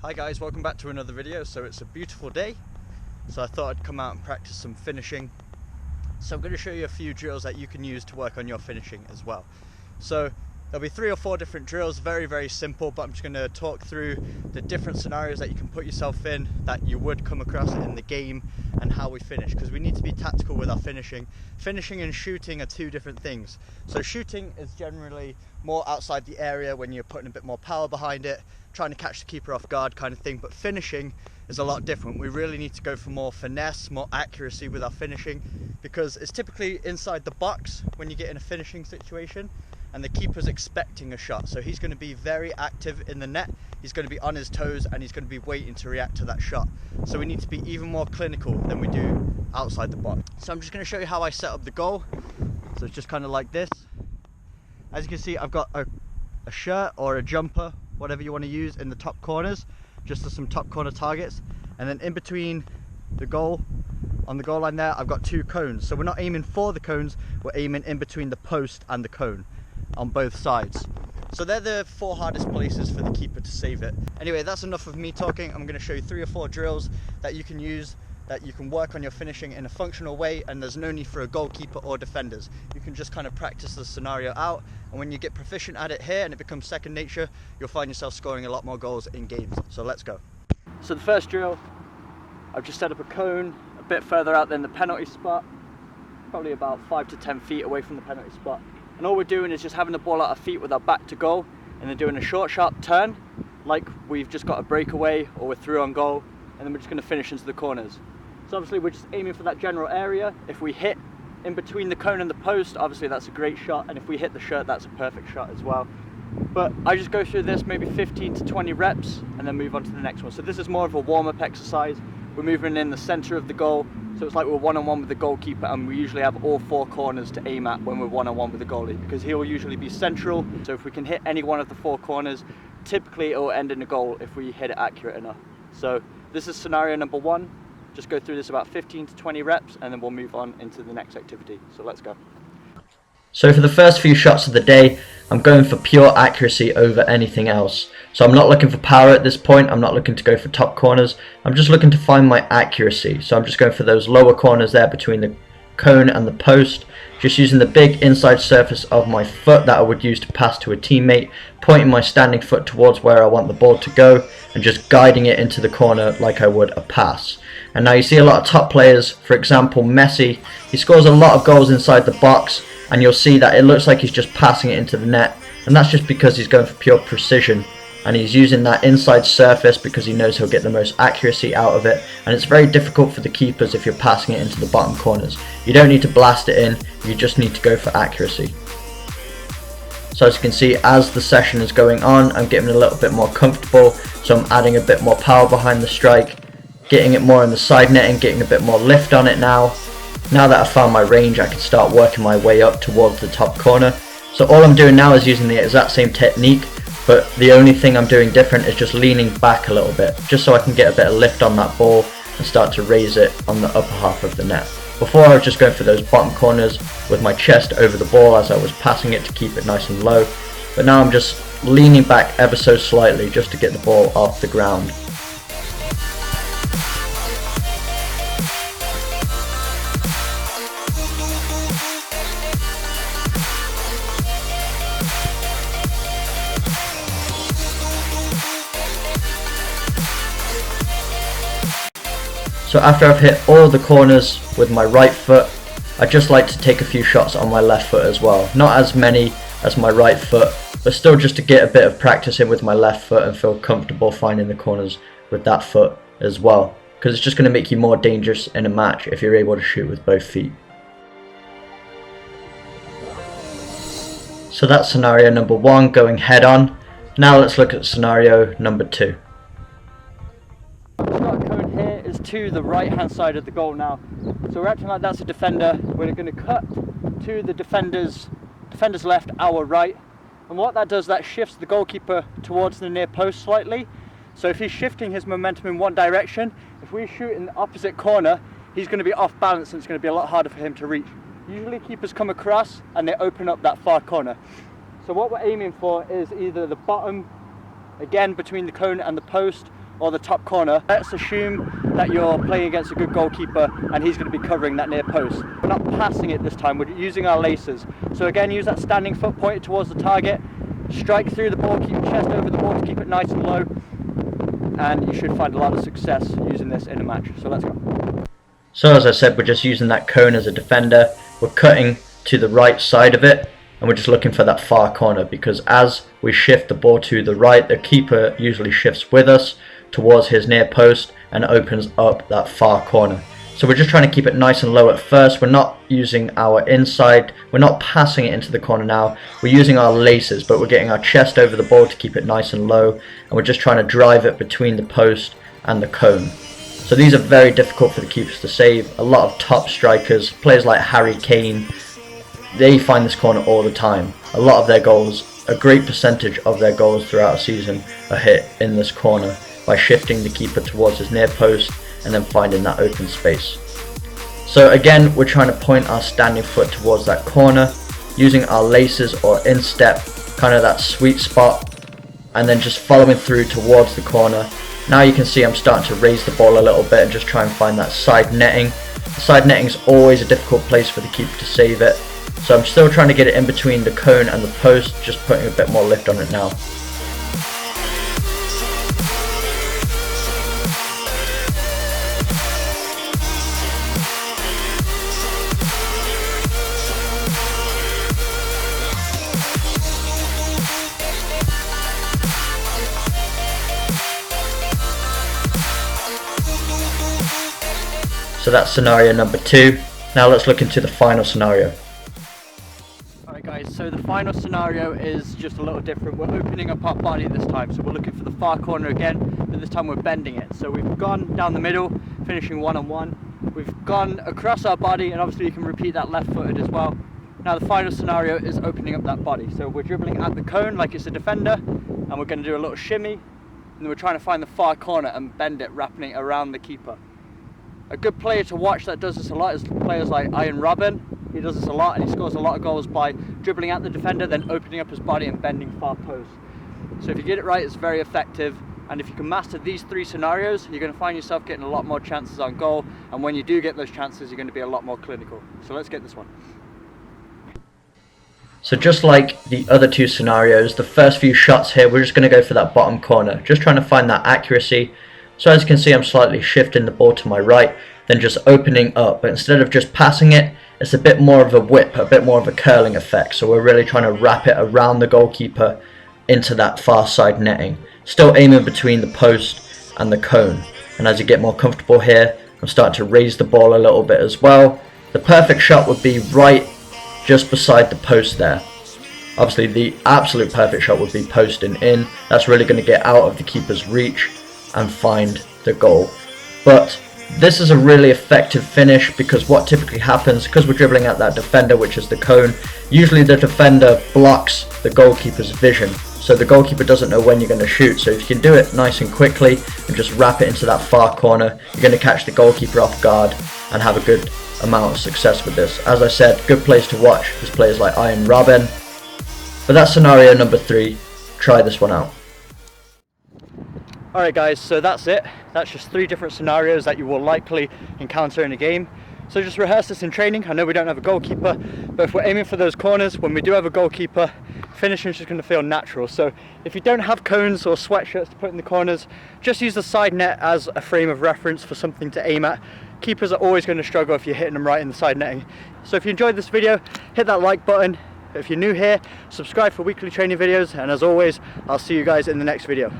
Hi guys, welcome back to another video. So it's a beautiful day, so I thought I'd come out and practice some finishing. So I'm going to show you a few drills that you can use to work on your finishing as well. So there'll be 3 or 4 different drills, very simple, but I'm just going to talk through the different scenarios that you can put yourself in that you would come across in the game and how we finish, because we need to be tactical with our finishing. Finishing and shooting are 2 different things. So shooting is generally more outside the area when you're putting a bit more power behind it, trying to catch the keeper off guard kind of thing, but finishing is a lot different. We really need to go for more finesse, more accuracy with our finishing, because it's typically inside the box when you get in a finishing situation and the keeper's expecting a shot, so he's going to be very active in the net, he's going to be on his toes and he's going to be waiting to react to that shot. So we need to be even more clinical than we do outside the box. So I'm just going to show you how I set up the goal. So it's just kind of like this. As you can see, I've got a shirt or a jumper, whatever you want to use, in the top corners, just as some top corner targets, and then in between the goal, on the goal line there, I've got 2 cones. So we're not aiming for the cones, we're aiming in between the post and the cone on both sides. So they're the 4 hardest places for the keeper to save it. Anyway, that's enough of me talking. I'm going to show you 3 or 4 drills that you can use, that you can work on your finishing in a functional way, and there's no need for a goalkeeper or defenders. You can just kind of practice the scenario out, and when you get proficient at it here and it becomes second nature, you'll find yourself scoring a lot more goals in games. So let's go. So the first drill, I've just set up a cone a bit further out than the penalty spot, probably about 5 to 10 feet away from the penalty spot. And all we're doing is just having the ball at our feet with our back to goal, and then doing a short, sharp turn, like we've just got a breakaway or we're through on goal, and then we're just going to finish into the corners. So obviously we're just aiming for that general area. If we hit in between the cone and the post, obviously that's a great shot, and if we hit the shirt, that's a perfect shot as well. But I just go through this maybe 15 to 20 reps and then move on to the next one. So this is more of a warm-up exercise. We're moving in the center of the goal, so it's like we're one-on-one with the goalkeeper, and we usually have all 4 corners to aim at when we're one-on-one with the goalie, because he'll usually be central. So if we can hit any one of the 4 corners, typically it will end in a goal if we hit it accurate enough. So this is scenario number 1. Just go through this about 15 to 20 reps, and then we'll move on into the next activity. So let's go. So for the first few shots of the day, I'm going for pure accuracy over anything else. So I'm not looking for power at this point, I'm not looking to go for top corners, I'm just looking to find my accuracy. So I'm just going for those lower corners there between the cone and the post, just using the big inside surface of my foot that I would use to pass to a teammate, pointing my standing foot towards where I want the ball to go, and just guiding it into the corner like I would a pass. And now you see a lot of top players, for example Messi, he scores a lot of goals inside the box, and you'll see that it looks like he's just passing it into the net, and that's just because he's going for pure precision, and he's using that inside surface because he knows he'll get the most accuracy out of it. And it's very difficult for the keepers if you're passing it into the bottom corners. You don't need to blast it in, you just need to go for accuracy. So as you can see, as the session is going on, I'm getting a little bit more comfortable, so I'm adding a bit more power behind the strike, getting it more in the side netting, getting a bit more lift on it now. Now that I've found my range, I can start working my way up towards the top corner. So all I'm doing now is using the exact same technique, but the only thing I'm doing different is just leaning back a little bit, just so I can get a bit of lift on that ball and start to raise it on the upper half of the net. Before I was just going for those bottom corners with my chest over the ball as I was passing it to keep it nice and low, but now I'm just leaning back ever so slightly just to get the ball off the ground. So after I've hit all the corners with my right foot, I just like to take a few shots on my left foot as well. Not as many as my right foot, but still just to get a bit of practice in with my left foot and feel comfortable finding the corners with that foot as well. Because it's just going to make you more dangerous in a match if you're able to shoot with both feet. So that's scenario number 1, going head on. Now let's look at scenario number 2. To the right hand side of the goal now, so we're acting like that's a defender. We're going to cut to the defender's left, our right, and what that does, that shifts the goalkeeper towards the near post slightly. So if he's shifting his momentum in one direction, if we shoot in the opposite corner, he's going to be off balance and it's going to be a lot harder for him to reach. Usually keepers come across and they open up that far corner. So what we're aiming for is either the bottom, again between the cone and the post, or the top corner, let's assume that you're playing against a good goalkeeper and he's going to be covering that near post. We're not passing it this time, we're using our laces. So again, use that standing foot pointed towards the target, strike through the ball, keep your chest over the ball to keep it nice and low, and you should find a lot of success using this in a match. So let's go. So as I said, we're just using that cone as a defender. We're cutting to the right side of it, and we're just looking for that far corner, because as we shift the ball to the right, the keeper usually shifts with us towards his near post and opens up that far corner. So we're just trying to keep it nice and low at first. We're not using our inside, we're not passing it into the corner now, we're using our laces, but we're getting our chest over the ball to keep it nice and low, and we're just trying to drive it between the post and the cone. So these are very difficult for the keepers to save. A lot of top strikers, players like Harry Kane, they find this corner all the time. A lot of their goals, a great percentage of their goals throughout a season are hit in this corner by shifting the keeper towards his near post and then finding that open space. So again, we're trying to point our standing foot towards that corner, using our laces or instep, kind of that sweet spot, and then just following through towards the corner. Now you can see I'm starting to raise the ball a little bit and just try and find that side netting. The side netting is always a difficult place for the keeper to save it. So I'm still trying to get it in between the cone and the post, just putting a bit more lift on it now. So that's scenario number 2. Now let's look into the final scenario. Alright guys, so the final scenario is just a little different. We're opening up our body this time, so we're looking for the far corner again, but this time we're bending it. So we've gone down the middle, finishing one-on-one. We've gone across our body, and obviously you can repeat that left-footed as well. Now the final scenario is opening up that body. So we're dribbling at the cone like it's a defender, and we're going to do a little shimmy, and then we're trying to find the far corner and bend it, wrapping it around the keeper. A good player to watch that does this a lot is players like Arjen Robben. He does this a lot, and he scores a lot of goals by dribbling at the defender, then opening up his body and bending far post. So if you get it right, it's very effective, and if you can master these 3 scenarios, you're going to find yourself getting a lot more chances on goal, and when you do get those chances, you're going to be a lot more clinical. So let's get this one. So just like the other 2 scenarios, the first few shots here, we're just going to go for that bottom corner, just trying to find that accuracy. So as you can see, I'm slightly shifting the ball to my right, then just opening up, but instead of just passing it, it's a bit more of a whip, a bit more of a curling effect. So we're really trying to wrap it around the goalkeeper into that far side netting, still aiming between the post and the cone. And as you get more comfortable here, I'm starting to raise the ball a little bit as well. The perfect shot would be right just beside the post there. Obviously the absolute perfect shot would be posting in. That's really going to get out of the keeper's reach and find the goal. But this is a really effective finish, because what typically happens, because we're dribbling at that defender, which is the cone, usually the defender blocks the goalkeeper's vision, so the goalkeeper doesn't know when you're going to shoot. So if you can do it nice and quickly and just wrap it into that far corner, you're going to catch the goalkeeper off guard and have a good amount of success with this. As I said, good players to watch is players like Arjen Robben. But that's scenario number 3. Try this one out. Alright guys, so that's it. That's just 3 different scenarios that you will likely encounter in a game. So just rehearse this in training. I know we don't have a goalkeeper, but if we're aiming for those corners, when we do have a goalkeeper, finishing is just going to feel natural. So if you don't have cones or sweatshirts to put in the corners, just use the side net as a frame of reference for something to aim at. Keepers are always going to struggle if you're hitting them right in the side netting. So if you enjoyed this video, hit that like button. If you're new here, subscribe for weekly training videos, and as always, I'll see you guys in the next video.